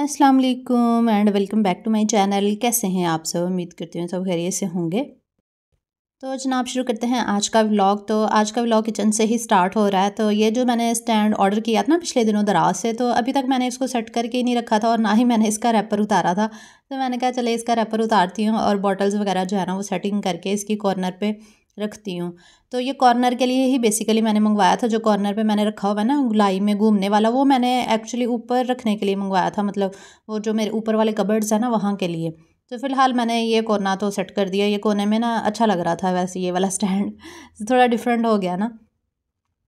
अस्सलाम वालेकुम and welcome back to my channel. कैसे हैं आप सब? उम्मीद करती हूँ सब खैरियत से होंगे। तो जनाब शुरू करते हैं आज का व्लॉग। तो आज का व्लॉग किचन से ही स्टार्ट हो रहा है। तो ये जो मैंने स्टैंड ऑर्डर किया था ना पिछले दिनों दराज से, तो अभी तक मैंने इसको सेट करके ही नहीं रखा था और ना ही मैंने इसका रैपर उतारा था। तो मैंने कहा चले इसका रैपर उतारती हूँ और बॉटल्स वगैरह जो है ना वो सेटिंग करके इसकी कॉर्नर पे रखती हूँ। तो ये कॉर्नर के लिए ही बेसिकली मैंने मंगवाया था। जो कॉर्नर पे मैंने रखा हुआ है ना गुलाई में घूमने वाला, वो मैंने एक्चुअली ऊपर रखने के लिए मंगवाया था। मतलब वो जो मेरे ऊपर वाले कबर्ड्स हैं ना वहाँ के लिए। तो फ़िलहाल मैंने ये कोना तो सेट कर दिया। ये कोने में ना अच्छा लग रहा था वैसे ये वाला स्टैंड थोड़ा डिफरेंट हो गया ना।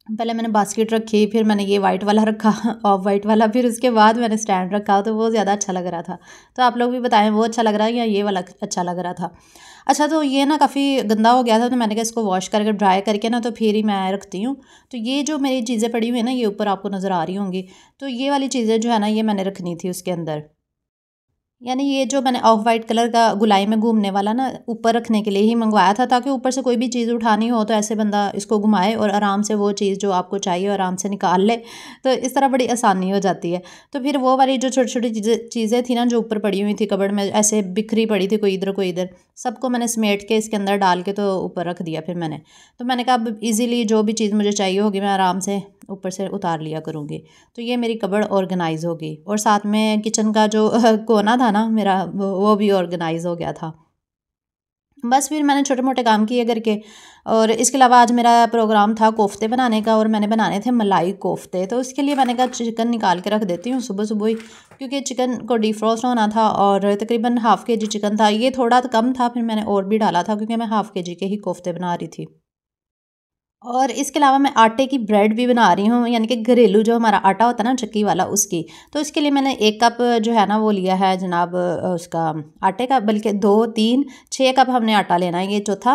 पहले मैंने बास्केट रखी, फिर मैंने ये वाइट वाला रखा ऑफ वाइट वाला, फिर उसके बाद मैंने स्टैंड रखा। तो वो ज़्यादा अच्छा लग रहा था। तो आप लोग भी बताएं वो अच्छा लग रहा है या ये वाला अच्छा लग रहा था। अच्छा, तो ये ना काफ़ी गंदा हो गया था, तो मैंने कहा इसको वॉश करके ड्राई करके ना तो फिर ही मैं रखती हूँ। तो ये जो मेरी चीज़ें पड़ी हुई है ना ये ऊपर आपको नज़र आ रही होंगी। तो ये वाली चीज़ें जो है ना ये मैंने रखनी थी उसके अंदर। यानी ये जो मैंने ऑफ वाइट कलर का गुलाई में घूमने वाला ना ऊपर रखने के लिए ही मंगवाया था, ताकि ऊपर से कोई भी चीज़ उठानी हो तो ऐसे बंदा इसको घुमाए और आराम से वो चीज़ जो आपको चाहिए आराम से निकाल ले। तो इस तरह बड़ी आसानी हो जाती है। तो फिर वो वाली जो छोटी छोटी चीज़ें थी ना जो ऊपर पड़ी हुई थी कबर्ड में, ऐसे बिखरी पड़ी थी, कोई इधर कोई इधर, सबको मैंने समेट के इसके अंदर डाल के तो ऊपर रख दिया। फिर मैंने तो मैंने कहा अब ईज़िली जो भी चीज़ मुझे चाहिए होगी मैं आराम से ऊपर से उतार लिया करूँगी। तो ये मेरी कबर्ड ऑर्गेनाइज़ होगी और साथ में किचन का जो कोना था ना मेरा वो भी ऑर्गेनाइज़ हो गया था। बस फिर मैंने छोटे मोटे काम किए घर के। और इसके अलावा आज मेरा प्रोग्राम था कोफ्ते बनाने का और मैंने बनाने थे मलाई कोफ्ते। तो इसके लिए मैंने कहा चिकन निकाल के रख देती हूँ सुबह सुबह ही, क्योंकि चिकन को डिफ्रॉस्ट होना था और तकरीबन हाफ़ के जी चिकन था। ये थोड़ा तो कम था, फिर मैंने और भी डाला था क्योंकि मैं हाफ़ के जी के ही कोफ्ते बना रही थी। और इसके अलावा मैं आटे की ब्रेड भी बना रही हूँ, यानी कि घरेलू जो हमारा आटा होता है ना चक्की वाला उसकी। तो इसके लिए मैंने 1 कप जो है ना वो लिया है जनाब उसका आटे का, बल्कि 2 3 6 कप हमने आटा लेना है। ये चौथा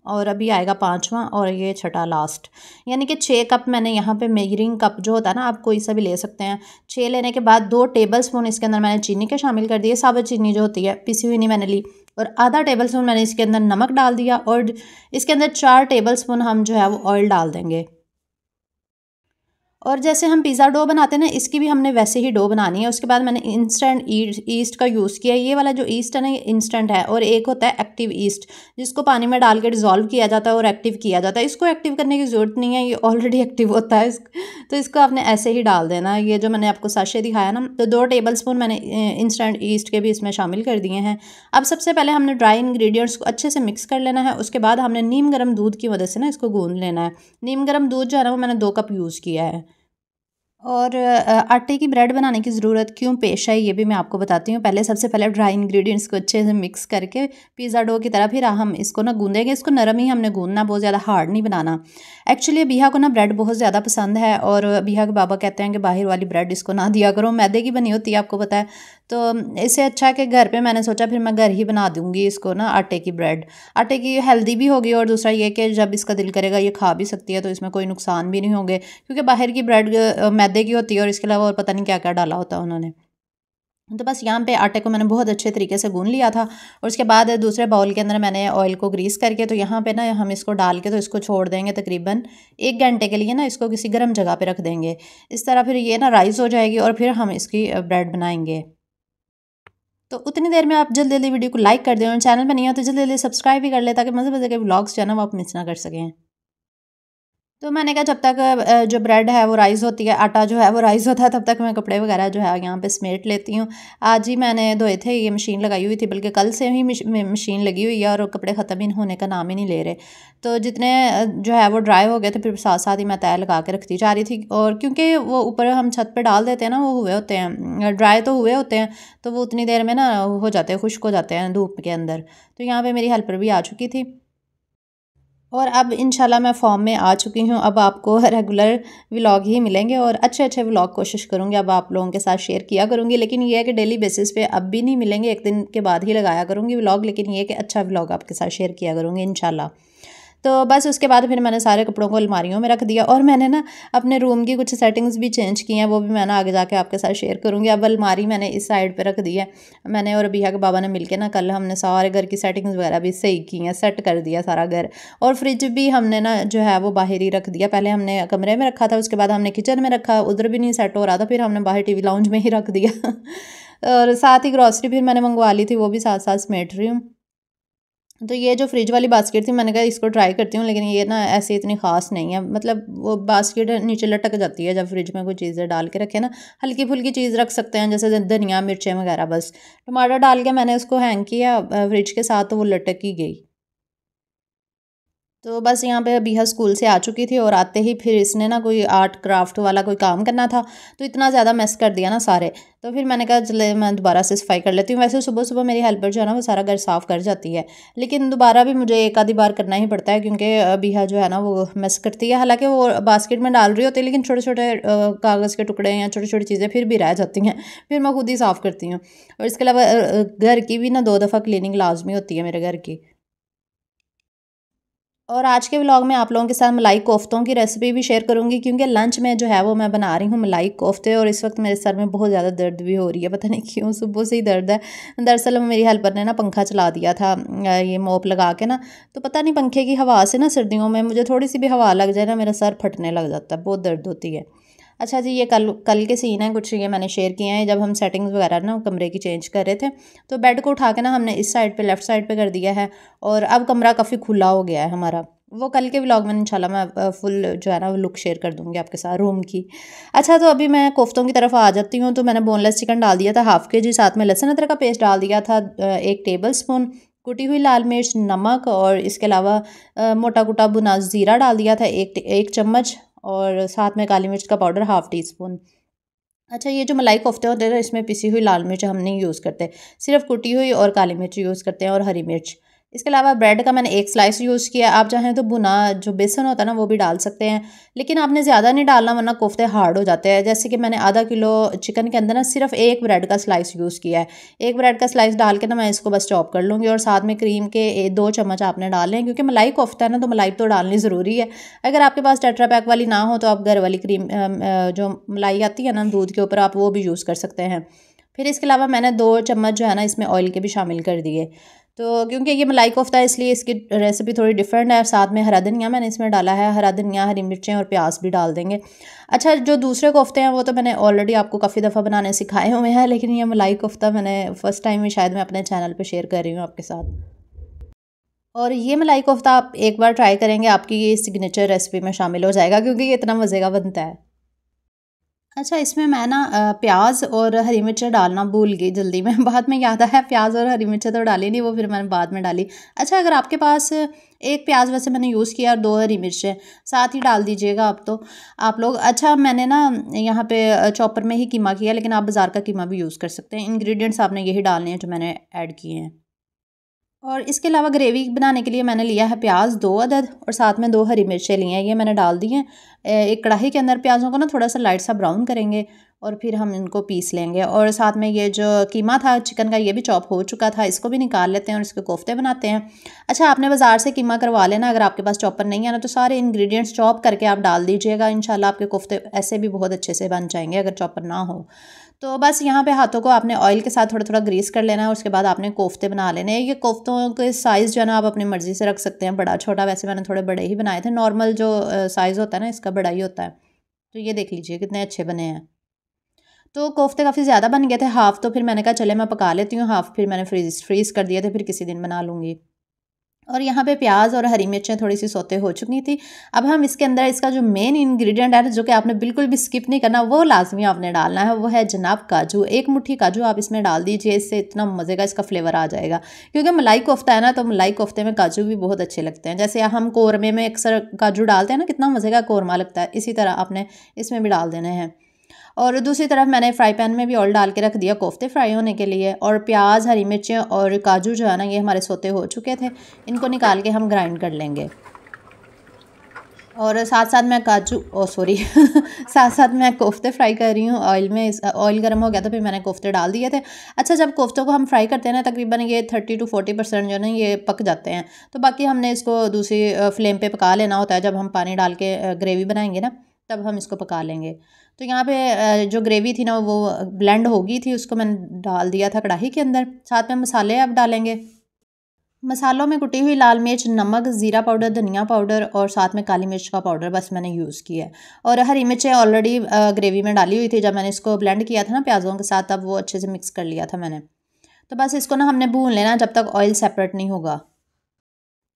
और अभी आएगा 5वां और ये छठा लास्ट। यानी कि 6 कप मैंने यहाँ पे मेजरिंग कप जो होता है ना आप कोई सा भी ले सकते हैं। 6 लेने के बाद 2 टेबल स्पून इसके अंदर मैंने चीनी के शामिल कर दिए, साबुत चीनी जो होती है, पिसी हुई नहीं मैंने ली। और आधा टेबल स्पून मैंने इसके अंदर नमक डाल दिया और इसके अंदर 4 टेबल स्पून हम जो है वो ऑयल डाल देंगे। और जैसे हम पिज़्ज़ा डो बनाते हैं ना इसकी भी हमने वैसे ही डो बनानी है। उसके बाद मैंने इंस्टेंट ईस्ट का यूज़ किया। ये वाला जो ईस्ट है ना ये इंस्टेंट है और एक होता है एक्टिव ईस्ट, जिसको पानी में डाल के डिज़ोल्व किया जाता है और एक्टिव किया जाता है। इसको एक्टिव करने की ज़रूरत नहीं है, ये ऑलरेडी एक्टिव होता है। तो इसको आपने ऐसे ही डाल देना। ये जो मैंने आपको साशे दिखाया ना, तो 2 टेबल स्पून मैंने इंस्टेंट ईस्ट के भी इसमें शामिल कर दिए हैं। अब सबसे पहले हमने ड्राई इंग्रेडिएंट्स को अच्छे से मिक्स कर लेना है। उसके बाद हमने नीम गर्म दूध की मदद से ना इसको गूंद लेना है। नीम गर्म दूध जो है ना वो मैंने 2 कप यूज़ किया है। और आटे की ब्रेड बनाने की ज़रूरत क्यों पेश आई ये भी मैं आपको बताती हूँ। पहले सबसे पहले ड्राई इंग्रेडिएंट्स को अच्छे से मिक्स करके पिज़्ज़ा डो की तरह फिर हम इसको ना गूंदेंगे। इसको नरम ही हमने गूंदना, बहुत ज़्यादा हार्ड नहीं बनाना। एक्चुअली बिहा को ना ब्रेड बहुत ज़्यादा पसंद है और बिहा के बाबा कहते हैं कि बाहर वाली ब्रेड इसको ना दिया करो, मैदे की बनी होती है आपको पता है। तो इससे अच्छा है कि घर पे मैंने सोचा फिर मैं घर ही बना दूँगी इसको ना आटे की ब्रेड। आटे की हेल्दी भी होगी और दूसरा ये कि जब इसका दिल करेगा ये खा भी सकती है, तो इसमें कोई नुकसान भी नहीं होंगे, क्योंकि बाहर की ब्रेड मैदे की होती है और इसके अलावा और पता नहीं क्या क्या डाला होता है उन्होंने। तो बस यहाँ पे आटे को मैंने बहुत अच्छे तरीके से गूंद लिया था और उसके बाद दूसरे बाउल के अंदर मैंने ऑयल को ग्रीस करके तो यहाँ पे ना हम इसको डाल के तो इसको छोड़ देंगे तकरीबन 1 घंटे के लिए ना, इसको किसी गर्म जगह पे रख देंगे। इस तरह फिर ये ना राइस हो जाएगी और फिर हम इसकी ब्रेड बनाएंगे। तो उतनी देर में आप जल्दी जल्दी वीडियो को लाइक कर दें और चैनल पर नहीं हो तो जल्दी जल्दी सब्सक्राइब भी कर ले, ताकि मज़े मज़े के व्लॉग्स जो है ना वो आप मिस ना कर सकें। तो मैंने कहा जब तक जो ब्रेड है वो राइज़ होती है, आटा जो है वो राइज़ होता है, तब तक मैं कपड़े वगैरह जो है यहाँ पे समेट लेती हूँ। आज ही मैंने धोए थे, ये मशीन लगाई हुई थी, बल्कि कल से ही मशीन लगी हुई है और कपड़े ख़त्म ही होने का नाम ही नहीं ले रहे। तो जितने जो है वो ड्राई हो गए थे फिर साथ साथ ही मैं तय लगा के रखती जा रही थी। और क्योंकि वो ऊपर हम छत पर डाल देते हैं ना, वो हुए होते हैं ड्राई, तो हुए होते हैं, तो वो उतनी देर में ना हो जाते हैं, खुश्क हो जाते हैं धूप के अंदर। तो यहाँ पर मेरी हेल्पर भी आ चुकी थी और अब इंशाल्लाह मैं फॉर्म में आ चुकी हूँ। अब आपको रेगुलर व्लॉग ही मिलेंगे और अच्छे अच्छे व्लॉग कोशिश करूँगी अब आप लोगों के साथ शेयर किया करूँगी। लेकिन ये है कि डेली बेसिस पे अब भी नहीं मिलेंगे, 1 दिन के बाद ही लगाया करूँगी व्लॉग, लेकिन ये है कि अच्छा व्लॉग आपके साथ शेयर किया करूँगी इंशाल्लाह। तो बस उसके बाद फिर मैंने सारे कपड़ों को अलमारियों में रख दिया और मैंने ना अपने रूम की कुछ सेटिंग्स भी चेंज की हैं, वो भी मैं ना आगे जाके आपके साथ शेयर करूँगी। अब अलमारी मैंने इस साइड पे रख दी है। मैंने और अबिया के बाबा ने मिलके ना कल हमने सारे घर की सेटिंग्स वगैरह भी सही की हैं, सेट कर दिया सारा घर। और फ्रिज भी हमने ना जो है वो बाहर ही रख दिया। पहले हमने कमरे में रखा था, उसके बाद हमने किचन में रखा, उधर भी नहीं सेट हो रहा था, फिर हमने बाहर टीवी लाउंज में ही रख दिया और साथ ही ग्रॉसरी फिर मैंने मंगवा ली थी, वो भी साथ साथ समेट रही हूँ। तो ये जो फ्रिज वाली बास्केट थी, मैंने कहा इसको ट्राई करती हूँ, लेकिन ये ना ऐसे इतनी ख़ास नहीं है, मतलब वो बास्केट नीचे लटक जाती है जब फ्रिज में कोई चीज़ें डाल के रखे ना। हल्की फुल्की चीज़ रख सकते हैं, जैसे धनिया मिर्चें वगैरह, बस टमाटर डाल के मैंने उसको हैंग किया फ्रिज के साथ, तो वो लटक ही गई। तो बस यहाँ पे अबीहा स्कूल से आ चुकी थी और आते ही फिर इसने ना कोई आर्ट क्राफ्ट वाला कोई काम करना था, तो इतना ज़्यादा मेस कर दिया ना सारे। तो फिर मैंने कहा चले मैं दोबारा से सफाई कर लेती हूँ। वैसे सुबह सुबह मेरी हेल्पर जो है ना वो सारा घर साफ़ कर जाती है, लेकिन दोबारा भी मुझे एक आधी बार करना ही पड़ता है, क्योंकि अबीहा जो है ना वो मेस करती है। हालांकि वो बास्केट में डाल रही होती है, लेकिन छोटे छोटे कागज़ के टुकड़े या छोटी छोटी चीज़ें फिर भी रह जाती हैं, फिर मैं खुद ही साफ़ करती हूँ। और इसके अलावा घर की भी ना 2 दफ़ा क्लीनिंग लाजमी होती है मेरे घर की। और आज के व्लॉग में आप लोगों के साथ मलाई कोफ्तों की रेसिपी भी शेयर करूंगी, क्योंकि लंच में जो है वो मैं बना रही हूँ मलाई कोफ्ते, और इस वक्त मेरे सर में बहुत ज़्यादा दर्द भी हो रही है, पता नहीं क्यों सुबह से ही दर्द है। दरअसल मेरी हेल्पर ने ना पंखा चला दिया था ये मोप लगा के ना, तो पता नहीं पंखे की हवा से ना सर्दियों में मुझे थोड़ी सी भी हवा लग जाए ना मेरा सर फटने लग जाता है, बहुत दर्द होती है। अच्छा जी, ये कल कल के सीन है कुछ, ये मैंने शेयर किए हैं। जब हम सेटिंग्स वगैरह ना कमरे की चेंज कर रहे थे, तो बेड को उठा के ना हमने इस साइड पे लेफ़्ट साइड पे कर दिया है, और अब कमरा काफ़ी खुला हो गया है हमारा। वो कल के व्लॉग में इंशाल्लाह मैं फुल जो है ना वो लुक शेयर कर दूँगी आपके साथ रूम की। अच्छा, तो अभी मैं कोफ्तों की तरफ आ जाती हूँ। तो मैंने बोनलेस चिकन डाल दिया था हाफ़ केजी, साथ में लहसुन अदरक का पेस्ट डाल दिया था 1 टेबल स्पून, कुटी हुई लाल मिर्च, नमक, और इसके अलावा मोटा कुटा भुना ज़ीरा डाल दिया था 1 चम्मच, और साथ में काली मिर्च का पाउडर हाफ़ टी स्पून। अच्छा, ये जो मलाई कोफ्ते होते हैं ना, इसमें पिसी हुई लाल मिर्च हम नहीं यूज़ करते, सिर्फ कुटी हुई और काली मिर्च यूज़ करते हैं, और हरी मिर्च। इसके अलावा ब्रेड का मैंने 1 स्लाइस यूज़ किया। आप चाहें तो भुना जो बेसन होता है ना वो भी डाल सकते हैं, लेकिन आपने ज़्यादा नहीं डालना, वरना कोफ्ते हार्ड हो जाते हैं। जैसे कि मैंने आधा किलो चिकन के अंदर ना सिर्फ 1 ब्रेड का स्लाइस यूज़ किया है। 1 ब्रेड का स्लाइस डाल के ना मैं इसको बस चॉप कर लूँगी, और साथ में क्रीम के 2 चम्मच आपने डालने हैं, क्योंकि मलाई कोफ्ता है ना तो मलाई तो डालनी ज़रूरी है। अगर आपके पास टेट्रा पैक वाली ना हो तो आप घर वाली क्रीम जो मलाई आती है ना दूध के ऊपर, आप वो भी यूज़ कर सकते हैं। फिर इसके अलावा मैंने 2 चम्मच जो है ना इसमें ऑयल के भी शामिल कर दिए। तो क्योंकि ये मलाई कोफ्ता है इसलिए इसकी रेसिपी थोड़ी डिफरेंट है, और साथ में हरा धनिया मैंने इसमें डाला है, हरा धनिया, हरी मिर्चें और प्याज भी डाल देंगे। अच्छा, जो दूसरे कोफ्ते हैं वो तो मैंने ऑलरेडी आपको काफ़ी दफ़ा बनाने सिखाए हुए हैं, लेकिन ये मलाई कोफ्ता मैंने फ़र्स्ट टाइम ही शायद मैं अपने चैनल पे शेयर कर रही हूँ आपके साथ। और ये मलाई कोफ्ता आप एक बार ट्राई करेंगे, आपकी ये सिग्नेचर रेसिपी में शामिल हो जाएगा, क्योंकि ये इतना मज़े का बनता है। अच्छा, इसमें मैं ना प्याज और हरी मिर्चें डालना भूल गई जल्दी में बाद में याद आया प्याज और हरी मिर्चें तो डाली नहीं, वो फिर मैंने बाद में डाली। अच्छा, अगर आपके पास 1 प्याज वैसे मैंने यूज़ किया और 2 हरी मिर्चें साथ ही डाल दीजिएगा आप, तो आप लोग। अच्छा, मैंने ना यहाँ पे चॉपर में ही कीमा किया, लेकिन आप बाज़ार का कीमा भी यूज़ कर सकते हैं। इंग्रेडिएंट्स आपने यही डालने हैं जो मैंने ऐड किए हैं। और इसके अलावा ग्रेवी बनाने के लिए मैंने लिया है प्याज 2 अदद, और साथ में 2 हरी मिर्चें ली हैं, ये मैंने डाल दी हैं। एक कढ़ाई के अंदर प्याज़ों को ना थोड़ा सा लाइट सा ब्राउन करेंगे, और फिर हम इनको पीस लेंगे। और साथ में ये जो कीमा था चिकन का, ये भी चॉप हो चुका था, इसको भी निकाल लेते हैं और इसके कोफ्ते बनाते हैं। अच्छा, आपने बाज़ार से कीमा करवा लेना, अगर आपके पास चॉपर नहीं है ना तो सारे इंग्रेडिएंट्स चॉप करके आप डाल दीजिएगा, इंशाल्लाह आपके कोफ्ते ऐसे भी बहुत अच्छे से बन जाएंगे अगर चॉपर ना हो। तो बस यहाँ पे हाथों को आपने ऑयल के साथ थोड़ा थोड़ा ग्रीस कर लेना है, उसके बाद आपने कोफ्ते बना लेने हैं। ये कोफ्तों के साइज़ जो है ना आप अपनी मर्ज़ी से रख सकते हैं, बड़ा छोटा, वैसे मैंने थोड़े बड़े ही बनाए थे, नॉर्मल जो साइज़ होता है ना इसका बड़ा ही होता है। तो ये देख लीजिए कितने अच्छे बने हैं। तो कोफ्ते काफ़ी ज़्यादा बन गए थे, हाफ़ तो फिर मैंने कहा चले मैं पका लेती हूँ, हाफ़ फिर मैंने फ्रीज़ कर दिए थे, फिर किसी दिन बना लूँगी। और यहाँ पे प्याज और हरी मिर्चें थोड़ी सी सौते हो चुकी थी। अब हम इसके अंदर इसका जो मेन इंग्रेडिएंट है, जो कि आपने बिल्कुल भी स्किप नहीं करना, वो लाजमी आपने डालना है, वो है जनाब काजू। 1 मुट्ठी काजू आप इसमें डाल दीजिए, इससे इतना मज़े का इसका फ्लेवर आ जाएगा। क्योंकि मलाई कोफ्ता है ना, तो मलाई कोफ्ते में काजू भी बहुत अच्छे लगते हैं। जैसे हम कौरमे में अक्सर काजू डालते हैं ना, कितना मज़े का कौरमा लगता है, इसी तरह आपने इसमें भी डाल देने हैं। और दूसरी तरफ मैंने फ्राई पैन में भी ऑयल डाल के रख दिया कोफ्ते फ्राई होने के लिए। और प्याज, हरी मिर्चें और काजू जो है ना ये हमारे सोते हो चुके थे, इनको निकाल के हम ग्राइंड कर लेंगे। और साथ साथ मैं काजू ओ सॉरी साथ साथ मैं कोफ्ते फ्राई कर रही हूँ ऑयल में। ऑयल गर्म हो गया तो फिर मैंने कोफ्ते डाल दिए थे। अच्छा, जब कोफ्तों को हम फ्राई करते हैं ना, तकरीबन ये 30 to 40% जो है ना ये पक जाते हैं, तो बाकी हमने इसको दूसरी फ्लेम पे पका लेना होता है। जब हम पानी डाल के ग्रेवी बनाएंगे ना, तब हम इसको पका लेंगे। तो यहाँ पे जो ग्रेवी थी ना वो ब्लेंड हो गई थी, उसको मैंने डाल दिया था कढ़ाई के अंदर। साथ में मसाले अब डालेंगे। मसालों में कुटी हुई लाल मिर्च, नमक, ज़ीरा पाउडर, धनिया पाउडर और साथ में काली मिर्च का पाउडर बस मैंने यूज़ किया है। और हरी मिर्चें ऑलरेडी ग्रेवी में डाली हुई थी, जब मैंने इसको ब्लेंड किया था ना प्याज़ों के साथ, तब वो अच्छे से मिक्स कर लिया था मैंने। तो बस इसको ना हमने भून लेना जब तक ऑयल सेपरेट नहीं होगा।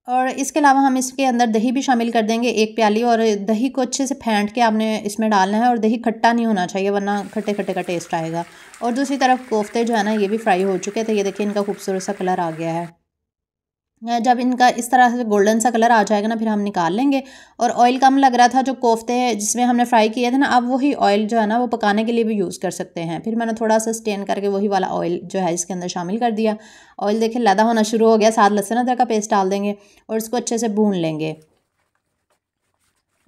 और इसके अलावा हम इसके अंदर दही भी शामिल कर देंगे 1 प्याली, और दही को अच्छे से फेंट के आपने इसमें डालना है, और दही खट्टा नहीं होना चाहिए वरना खट्टे खट्टे का टेस्ट आएगा। और दूसरी तरफ कोफ्ते जो है ना ये भी फ्राई हो चुके थे, ये देखिए इनका खूबसूरत सा कलर आ गया है। जब इनका इस तरह से गोल्डन सा कलर आ जाएगा ना, फिर हम निकाल लेंगे। और ऑयल कम लग रहा था जो कोफ्ते जिसमें हमने फ्राई किए थे ना, अब वही ऑयल जो है ना वो पकाने के लिए भी यूज़ कर सकते हैं। फिर मैंने थोड़ा सा स्टेन करके वही वाला ऑयल जो है इसके अंदर शामिल कर दिया। ऑयल देखिए लैदा होना शुरू हो गया, साथ लहसुन अदरक का पेस्ट डाल देंगे और इसको अच्छे से भून लेंगे।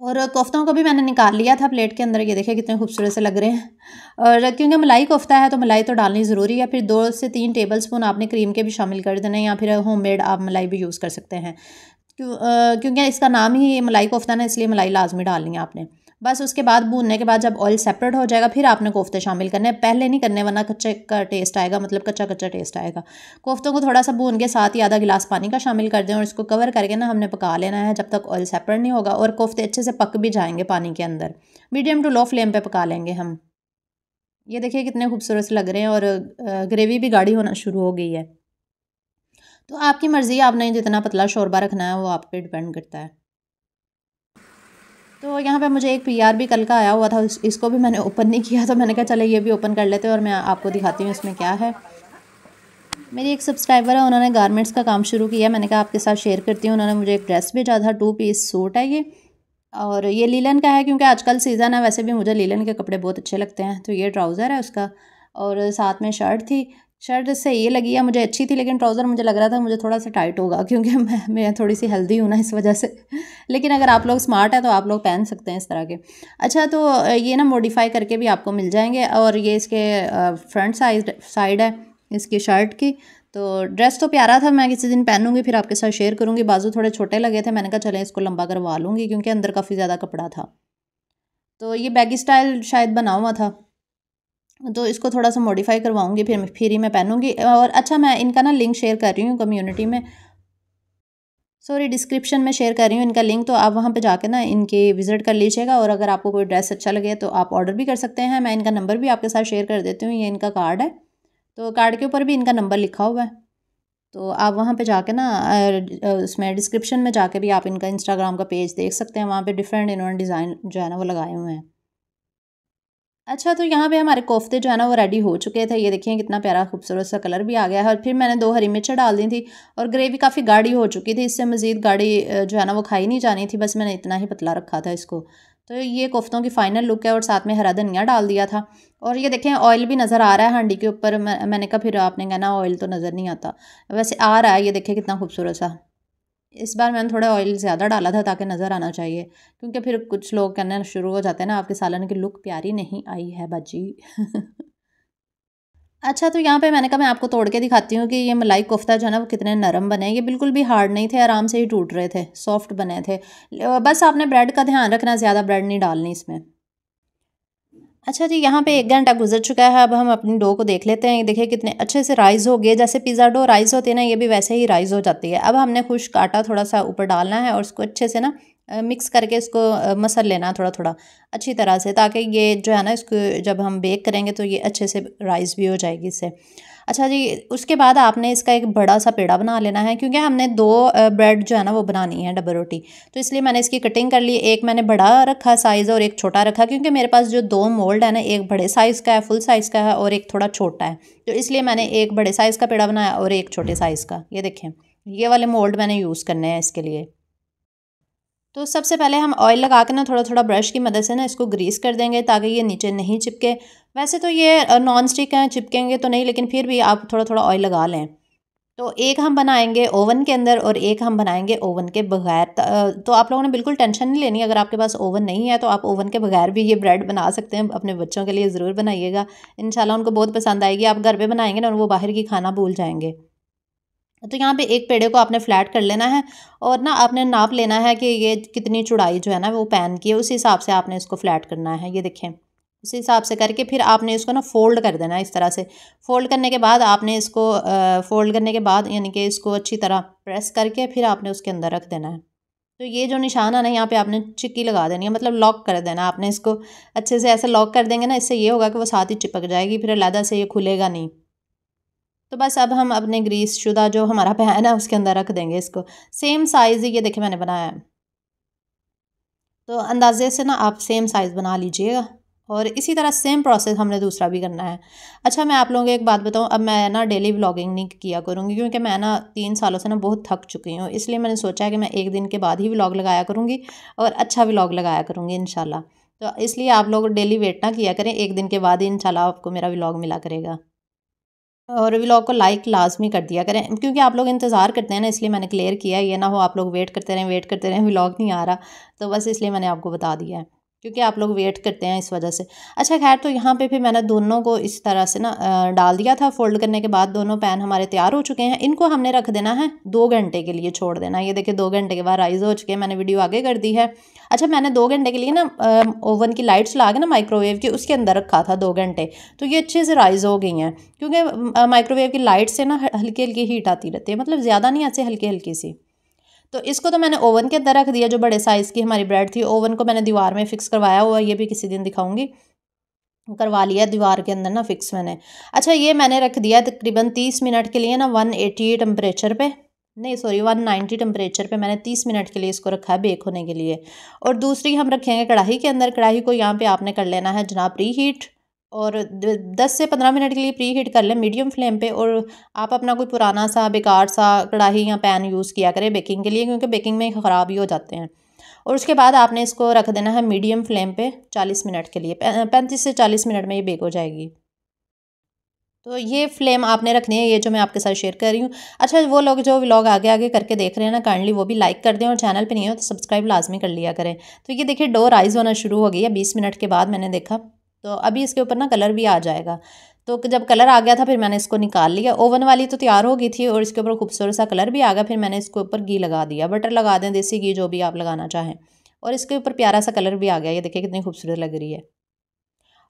और कोफ्तों को भी मैंने निकाल लिया था प्लेट के अंदर, ये देखिए कितने खूबसूरत से लग रहे हैं। और क्योंकि मलाई कोफ्ता है तो मलाई तो डालनी ज़रूरी है। फिर 2 से 3 टेबलस्पून आपने क्रीम के भी शामिल कर देना है, या फिर होममेड आप मलाई भी यूज़ कर सकते हैं। क्योंकि इसका नाम ही मलाई कोफ्ता ना, इसलिए मलाई लाजमी डालनी है आपने। बस उसके बाद भूनने के बाद जब ऑयल सेपरेट हो जाएगा, फिर आपने कोफ्ते शामिल करने हैं, पहले नहीं करने वरना कच्चे का टेस्ट आएगा, मतलब कच्चा कच्चा टेस्ट आएगा। कोफ्तों को थोड़ा सा भून के साथ ही आधा गिलास पानी का शामिल कर दें, और इसको कवर करके ना हमने पका लेना है जब तक ऑयल सेपरेट नहीं होगा, और कोफ्ते अच्छे से पक भी जाएंगे पानी के अंदर। मीडियम टू लो फ्लेम पे पका लेंगे हम। ये देखिए कितने खूबसूरत से लग रहे हैं, और ग्रेवी भी गाढ़ी होना शुरू हो गई है। तो आपकी मर्ज़ी, आपने जितना पतला शोरबा रखना है वो आप पे डिपेंड करता है। तो यहाँ पे मुझे एक पीआर भी कल का आया हुआ था, इसको भी मैंने ओपन नहीं किया, तो मैंने कहा चलो ये भी ओपन कर लेते हैं और मैं आपको दिखाती हूँ इसमें क्या है। मेरी एक सब्सक्राइबर है, उन्होंने गारमेंट्स का काम शुरू किया, मैंने कहा आपके साथ शेयर करती हूँ। उन्होंने मुझे एक ड्रेस भेजा था, 2 पीस सूट है ये, और ये लीलन का है क्योंकि आजकल सीज़न है, वैसे भी मुझे लीलन के कपड़े बहुत अच्छे लगते हैं। तो ये ट्राउज़र है उसका, और साथ में शर्ट थी। शर्ट इससे ये लगी है मुझे अच्छी थी, लेकिन ट्राउज़र मुझे लग रहा था मुझे थोड़ा सा टाइट होगा, क्योंकि मैं थोड़ी सी हेल्दी हूँ ना, इस वजह से। लेकिन अगर आप लोग स्मार्ट हैं तो आप लोग पहन सकते हैं इस तरह के। अच्छा, तो ये ना मॉडिफाई करके भी आपको मिल जाएंगे, और ये इसके फ्रंट साइड है इसकी शर्ट की। तो ड्रेस तो प्यारा था, मैं किसी दिन पहनूंगी फिर आपके साथ शेयर करूंगी। बाजू थोड़े छोटे लगे थे, मैंने कहा चलें इसको लंबा करवा लूँगी, क्योंकि अंदर काफ़ी ज़्यादा कपड़ा था। तो ये बैगी स्टाइल शायद बना हुआ था, तो इसको थोड़ा सा मॉडिफाई करवाऊंगी, फिर ही मैं पहनूंगी। और अच्छा, मैं इनका ना लिंक शेयर कर रही हूँ कम्युनिटी में, सॉरी डिस्क्रिप्शन में शेयर कर रही हूँ इनका लिंक, तो आप वहाँ पे जाके ना इनके विज़िट कर लीजिएगा। और अगर आपको कोई ड्रेस अच्छा लगे तो आप ऑर्डर भी कर सकते हैं। मैं इनका नंबर भी आपके साथ शेयर कर देती हूँ, ये इनका कार्ड है, तो कार्ड के ऊपर भी इनका नंबर लिखा हुआ है। तो आप वहाँ पे जाके ना उसमें डिस्क्रिप्शन में जाके भी आप इनका इंस्टाग्राम का पेज देख सकते हैं, वहाँ पे डिफरेंट इन्होंने डिज़ाइन जो है ना वो लगाए हुए हैं। अच्छा, तो यहाँ पे हमारे कोफ्ते जो है ना वो रेडी हो चुके थे, ये देखिए कितना प्यारा खूबसूरत सा कलर भी आ गया है। और फिर मैंने 2 हरी मिर्चें डाल दी थी, और ग्रेवी काफ़ी गाढ़ी हो चुकी थी, इससे मज़ीद गाढ़ी जो है ना वो खाई नहीं जानी थी, बस मैंने इतना ही पतला रखा था इसको। तो ये कोफ्तों की फ़ाइनल लुक है, और साथ में हरा धनिया डाल दिया था। और ये देखें ऑयल भी नज़र आ रहा है हांडी के ऊपर, मैंने कहा फिर आपने कहना ऑयल तो नज़र नहीं आता, वैसे आ रहा है। ये देखिए कितना खूबसूरत सा। इस बार मैंने थोड़ा ऑयल ज़्यादा डाला था ताकि नज़र आना चाहिए, क्योंकि फिर कुछ लोग कहना शुरू हो जाते हैं ना आपके सालन की लुक प्यारी नहीं आई है बाजी। अच्छा, तो यहाँ पे मैंने कहा मैं आपको तोड़ के दिखाती हूँ कि ये मलाई कोफ्ता जो है ना वो कितने नरम बने। ये बिल्कुल भी हार्ड नहीं थे, आराम से ही टूट रहे थे, सॉफ्ट बने थे। बस आपने ब्रेड का ध्यान रखना, ज़्यादा ब्रेड नहीं डालनी इसमें। अच्छा जी, यहाँ पे 1 घंटा गुजर चुका है, अब हम अपनी डो को देख लेते हैं। ये देखिए कितने अच्छे से राइज़ हो गए, जैसे पिज़्ज़ा डो राइज़ होती है ना, ये भी वैसे ही राइज़ हो जाती है। अब हमने खुश्क आटा थोड़ा सा ऊपर डालना है, और उसको अच्छे से ना मिक्स करके इसको मसल लेना थोड़ा थोड़ा अच्छी तरह से, ताकि ये जो है ना इसको जब हम बेक करेंगे तो ये अच्छे से राइज़ भी हो जाएगी इससे। अच्छा जी, उसके बाद आपने इसका एक बड़ा सा पेड़ा बना लेना है, क्योंकि हमने 2 ब्रेड जो है ना वो बनानी है, डबल रोटी। तो इसलिए मैंने इसकी कटिंग कर ली, एक मैंने बड़ा रखा साइज़ और एक छोटा रखा, क्योंकि मेरे पास जो 2 मोल्ड है ना, एक बड़े साइज़ का है, फुल साइज़ का है, और एक थोड़ा छोटा है। तो इसलिए मैंने एक बड़े साइज़ का पेड़ा बनाया और एक छोटे साइज़ का। ये देखें, ये वाले मोल्ड मैंने यूज़ करने हैं इसके लिए। तो सबसे पहले हम ऑयल लगा के ना थोड़ा थोड़ा ब्रश की मदद से ना इसको ग्रीस कर देंगे, ताकि ये नीचे नहीं चिपके। वैसे तो ये नॉन स्टिक हैं, चिपकेंगे तो नहीं, लेकिन फिर भी आप थोड़ा थोड़ा ऑयल लगा लें। तो एक हम बनाएंगे ओवन के अंदर, और एक हम बनाएंगे ओवन के बगैर। तो आप लोगों ने बिल्कुल टेंशन नहीं लेनी, अगर आपके पास ओवन नहीं है तो आप ओवन के बगैर भी ये ब्रेड बना सकते हैं। अपने बच्चों के लिए ज़रूर बनाइएगा, इंशाल्लाह उनको बहुत पसंद आएगी। आप घर पे बनाएंगे ना, और वो बाहर की खाना भूल जाएंगे। तो यहाँ पे एक पेड़े को आपने फ्लैट कर लेना है, और ना आपने नाप लेना है कि ये कितनी चौड़ाई जो है ना वो पैन की है, उस हिसाब से आपने इसको फ्लैट करना है। ये देखें, उसी हिसाब से करके फिर आपने इसको ना फ़ोल्ड कर देना है इस तरह से। फ़ोल्ड करने के बाद आपने इसको फ़ोल्ड करने के बाद यानी कि इसको अच्छी तरह प्रेस करके फिर आपने उसके अंदर रख देना है। तो ये जो निशान है ना, यहाँ पे आपने चिक्की लगा देनी है, मतलब लॉक कर देना आपने इसको। अच्छे से ऐसे लॉक कर देंगे ना, इससे ये होगा कि वो साथ ही चिपक जाएगी, फिर अलहदा से ये खुलेगा नहीं। तो बस अब हम अपने ग्रीस शुदा जो हमारा पैन है उसके अंदर रख देंगे इसको। सेम साइज़ ही ये देखिए मैंने बनाया है। तो अंदाज़े से ना आप सेम साइज़ बना लीजिएगा और इसी तरह सेम प्रोसेस हमने दूसरा भी करना है। अच्छा, मैं आप लोगों को एक बात बताऊँ, अब मैं ना डेली व्लॉगिंग नहीं किया करूँगी क्योंकि मैं ना 3 सालों से ना बहुत थक चुकी हूँ। इसलिए मैंने सोचा है कि मैं 1 दिन के बाद ही व्लॉग लगाया करूँगी और अच्छा व्लॉग लगाया करूँगी इंशाल्लाह। तो इसलिए आप लोग डेली वेट ना किया करें, 1 दिन के बाद ही इंशाल्लाह आपको मेरा व्लॉग मिला करेगा। और व्लॉग को लाइक लाज़मी कर दिया करें क्योंकि आप लोग इंतज़ार करते हैं ना, इसलिए मैंने क्लियर किया है। ये ना हो आप लोग वेट करते रहें व्लॉग नहीं आ रहा, तो बस इसलिए मैंने आपको बता दिया है क्योंकि आप लोग वेट करते हैं इस वजह से। अच्छा खैर, तो यहाँ पे फिर मैंने दोनों को इस तरह से ना डाल दिया था। फ़ोल्ड करने के बाद दोनों पैन हमारे तैयार हो चुके हैं। इनको हमने रख देना है 2 घंटे के लिए, छोड़ देना। ये देखिए 2 घंटे के बाद राइज़ हो चुके हैं। मैंने वीडियो आगे कर दी है। अच्छा, मैंने 2 घंटे के लिए ना ओवन की लाइट्स ला के ना माइक्रोवेव की उसके अंदर रखा था 2 घंटे, तो ये अच्छे से राइज़ हो गई हैं क्योंकि माइक्रोवेव की लाइट से ना हल्की हल्की हीट आती रहती है, मतलब ज़्यादा नहीं, ऐसे हल्की हल्की सी। तो इसको तो मैंने ओवन के अंदर रख दिया। जो बड़े साइज़ की हमारी ब्रेड थी, ओवन को मैंने दीवार में फ़िक्स करवाया हुआ, ये भी किसी दिन दिखाऊंगी। करवा लिया दीवार के अंदर ना फ़िक्स मैंने। अच्छा, ये मैंने रख दिया तकरीबन 30 मिनट के लिए ना 180 टेम्परेचर पे, नहीं सॉरी 190 टेम्परेचर पे मैंने 30 मिनट के लिए इसको रखा है बेक होने के लिए। और दूसरी हम रखेंगे कढ़ाई के अंदर। कढ़ाई को यहाँ पे आपने कर लेना है जनाब प्री हीट, और 10 से 15 मिनट के लिए प्री हीट कर लें मीडियम फ्लेम पे। और आप अपना कोई पुराना सा बेकार सा कढ़ाई या पैन यूज़ किया करें बेकिंग के लिए, क्योंकि बेकिंग में ख़राब ही हो जाते हैं। और उसके बाद आपने इसको रख देना है मीडियम फ्लेम पे 40 मिनट के लिए। 35 से 40 मिनट में ये बेक हो जाएगी। तो ये फ्लेम आपने रखनी है, ये जो मैं आपके साथ शेयर कर रही हूँ। अच्छा, वो लोग जो व्लॉग आगे आगे करके देख रहे हैं ना, काइंडली वो भी लाइक कर दें और चैनल पे नहीं हो तो सब्सक्राइब लाजमी कर लिया करें। तो ये देखिए डो राइज़ होना शुरू हो गई है 20 मिनट के बाद मैंने देखा। तो अभी इसके ऊपर ना कलर भी आ जाएगा। तो जब कलर आ गया था फिर मैंने इसको निकाल लिया। ओवन वाली तो तैयार हो गई थी और इसके ऊपर खूबसूरत सा कलर भी आ गया। फिर मैंने इसके ऊपर घी लगा दिया, बटर लगा दें, देसी घी जो भी आप लगाना चाहें। और इसके ऊपर प्यारा सा कलर भी आ गया, ये देखिए कितनी खूबसूरत लग रही है।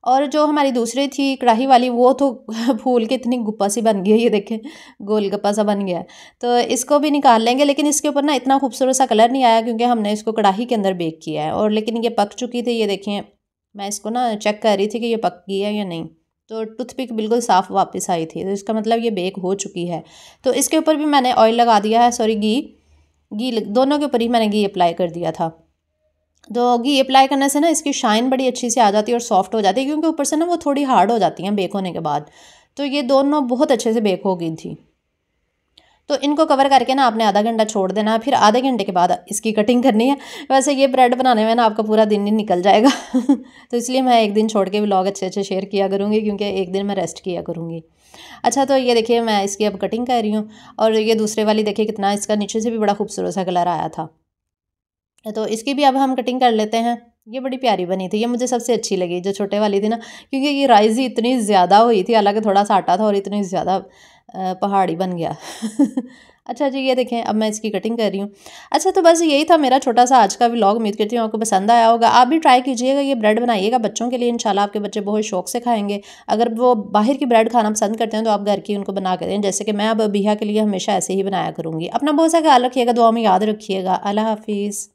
और जो हमारी दूसरी थी कढ़ाई वाली, वो तो फूल के इतनी गुप्पा सी बन गई है, ये देखें गोलगप्पा सा बन गया है। तो इसको भी निकाल लेंगे, लेकिन इसके ऊपर ना इतना खूबसूरत सा कलर नहीं आया क्योंकि हमने इसको कढ़ाई के अंदर बेक किया है। और लेकिन ये पक चुकी थी, ये देखें मैं इसको ना चेक कर रही थी कि ये पक गई है या नहीं। तो टूथपिक बिल्कुल साफ़ वापस आई थी, तो इसका मतलब ये बेक हो चुकी है। तो इसके ऊपर भी मैंने ऑयल लगा दिया है, सॉरी घी। दोनों के ऊपर ही मैंने घी अप्लाई कर दिया था। तो घी अप्लाई करने से ना इसकी शाइन बड़ी अच्छी से आ जाती है और सॉफ्ट हो जाती है, क्योंकि ऊपर से ना वो थोड़ी हार्ड हो जाती हैं बेक होने के बाद। तो ये दोनों बहुत अच्छे से बेक हो गई थी। तो इनको कवर करके ना आपने आधा घंटा छोड़ देना है, फिर आधे घंटे के बाद इसकी कटिंग करनी है। वैसे ये ब्रेड बनाने में ना आपका पूरा दिन ही निकल जाएगा तो इसलिए मैं एक दिन छोड़ के व्लॉग अच्छे अच्छे शेयर किया करूँगी, क्योंकि एक दिन मैं रेस्ट किया करूँगी। अच्छा, तो ये देखिए मैं इसकी अब कटिंग कर रही हूँ। और ये दूसरे वाली देखिए कितना इसका नीचे से भी बड़ा खूबसूरत सा कलर आया था। तो इसकी भी अब हम कटिंग कर लेते हैं। ये बड़ी प्यारी बनी थी, ये मुझे सबसे अच्छी लगी जो छोटे वाली थी ना, क्योंकि ये राइज़ ही इतनी ज़्यादा हुई थी, हालांकि थोड़ा सा आटा था और इतनी ज़्यादा पहाड़ी बन गया अच्छा जी, ये देखें अब मैं इसकी कटिंग कर रही हूँ। अच्छा, तो बस यही था मेरा छोटा सा आज का व्लॉग। उम्मीद करती हूँ आपको पसंद आया होगा। आप भी ट्राई कीजिएगा, ये ब्रेड बनाइएगा बच्चों के लिए, इंशाल्लाह आपके बच्चे बहुत शौक से खाएंगे। अगर वो बाहर की ब्रेड खाना पसंद करते हैं तो आप घर की उनको बना कर दें, जैसे कि मैं अब बिहा के लिए हमेशा ऐसे ही बनाया करूँगी। अपना बहुत सा ख्याल रखिएगा, दुआ में याद रखिएगा। अल्लाह हाफिज़।